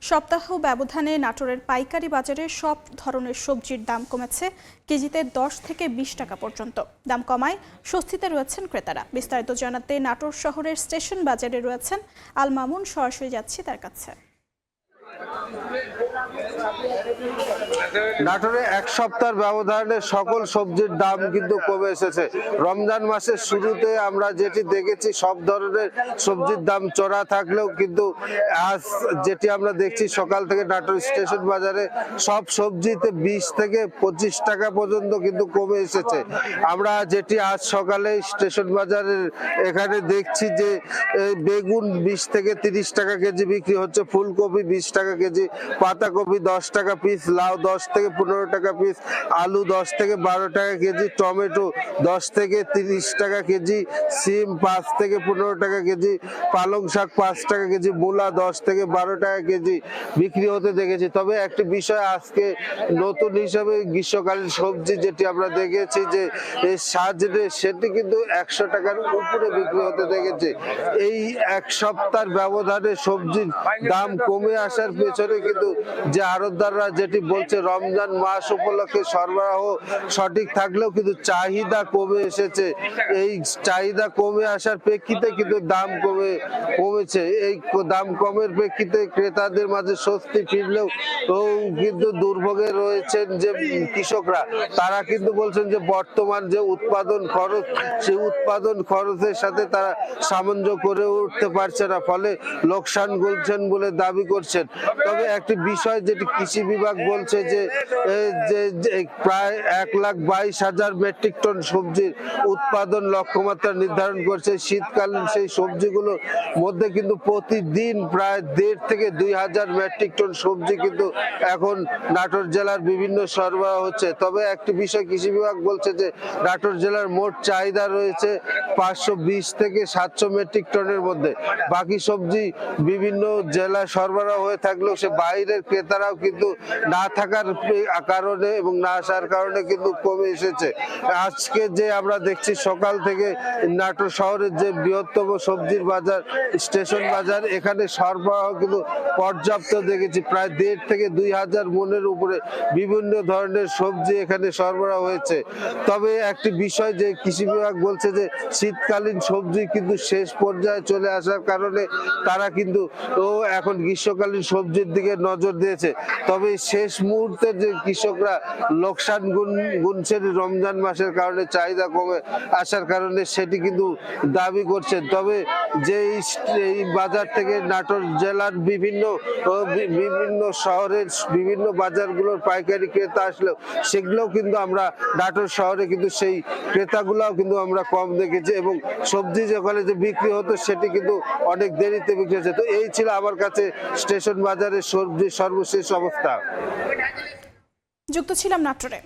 সপ্তাহ ব্যবধানে নাটোরের পাইকারি বাজারে সব ধরনের সবজির দাম কমেছে কেজিতে 10 থেকে 20 টাকা পর্যন্ত। দাম কমায় স্বস্তিতে রয়েছেন ক্রেতারা। বিস্তারিত জানাতে নাটোর শহরের স্টেশন বাজারে রয়েছেন আল মামুন, সরাসরি যাচ্ছি তার কাছে। নাটোরে এক সপ্তাহের ব্যবধানে সকল সবজির দাম কিন্তু কমে এসেছে। রমজান মাসের শুরুতে আমরা যেটি দেখেছি সব ধরনের সবজির দাম চড়া থাকলেও কিন্তু আজ যেটি আমরা দেখছি সকাল থেকে নাটোর স্টেশন বাজারে সব সবজিতে 20 থেকে 25 টাকা পর্যন্ত কিন্তু কমে এসেছে। আমরা যেটি আজ সকালে স্টেশন বাজারের এখানে দেখছি যে বেগুন 20 থেকে 30 টাকা কেজি বিক্রি হচ্ছে, ফুলকপি 20 টাকা কেজি, পাতাকপি 10 টাকা পিস, লাউ 10 থেকে 15 টাকা পিস, আলু 10 থেকে 12 টাকা কেজি, টমেটো 10 থেকে 30 টাকা কেজি, সিম 5 থেকে 15 টাকা কেজি, পালং শাক 5 টাকা কেজি, মূলা 10 থেকে 12 টাকা কেজি বিক্রি হতে দেখেছি। তবে একটি বিষয় আজকে নতুন হিসাবে গ্রীষ্মকালীন সবজি যেটি আমরা দেখেছি যে সাজরে সেটি কিন্তু 100 টাকার উপরে বিক্রি হতে দেখেছি। এই এক সপ্তাহের ব্যবধানে সবজির দাম কমে আসার পেছনে কিন্তু যে আড়তদাররা যেটি বলছে রমজান মাস উপলক্ষে সরবরাহ সঠিক থাকলেও কিন্তু চাহিদা কমে এসেছে। এই চাহিদা কমে আসার প্রেক্ষিতে কিন্তু দাম কমেছে। এই দাম কমের প্রেক্ষিতে ক্রেতাদের মাঝে স্বস্তি ফিরলেও কিন্তু দুর্ভোগে রয়েছেন যে কৃষকরা। তারা কিন্তু বলছেন যে বর্তমান যে উৎপাদন খরচ, সেই উৎপাদন খরচের সাথে তারা সামঞ্জস্য করে উঠতে পারছে না, ফলে লোকসান গুনছেন বলে দাবি করছেন। তবে একটি বিষয় যেটি কৃষি বিভাগ বলছে যে প্রায় 1,22,000 মেট্রিক টন সবজির উৎপাদন লক্ষ্যমাত্রা নির্ধারণ করছে। শীতকালীন সেই সবজিগুলোর মধ্যে কিন্তু প্রতিদিন প্রায় 1,500 থেকে 2,000 মেট্রিক টন সবজি কিন্তু এখন নাটোর জেলার বিভিন্ন সরবরাহ হচ্ছে। তবে একটি বিষয় কৃষি বিভাগ বলছে যে নাটোর জেলার মোট চাহিদা রয়েছে 520 থেকে 700 মেট্রিক টনের মধ্যে। বাকি সবজি বিভিন্ন জেলায় সরবরাহ হয়ে থাকলেও সে বাইরের ক্রেতারাও কিন্তু না থাকার কারণে এবং না আসার কারণে কিন্তু কমে এসেছে। আজকে যে আমরা দেখছি সকাল থেকে নাটোর শহরের যে বৃহত্তম সবজির বাজার স্টেশন বাজার, এখানে সরবরাহ কিন্তু পর্যাপ্ত দেখেছি। প্রায় 1,500 থেকে 2,000 মনের উপরে বিভিন্ন ধরনের সবজি এখানে সরবরাহ হয়েছে। তবে একটি বিষয় যে কৃষি বিভাগ বলছে যে শীতকালীন সবজি কিন্তু শেষ পর্যায়ে চলে আসার কারণে তারা কিন্তু এখন গ্রীষ্মকালীন সবজির দিকে নজর দিয়েছে। তবে শেষ মুহূর্তে যে কৃষকরা লোকসান গুনছেন রমজান মাসের কারণে, চাহিদা কমে আসার কারণে, সেটি কিন্তু দাবি করছেন। তবে যে এই বাজার থেকে নাটোর জেলার বিভিন্ন শহরের বিভিন্ন বাজারগুলোর পাইকারি ক্রেতা আসলেও সেগুলোও কিন্তু আমরা নাটোর শহরে কিন্তু সেই ক্রেতাগুলোও কিন্তু আমরা কম দেখেছি এবং সবজি যেখানে যে বিক্রি হতো সেটি কিন্তু অনেক দেরিতে বিক্রি হচ্ছে। তো এই ছিল আমার কাছে স্টেশন বাজারের সবজির সর্বশেষ অবস্থা। যুক্ত ছিলাম নাটোরে।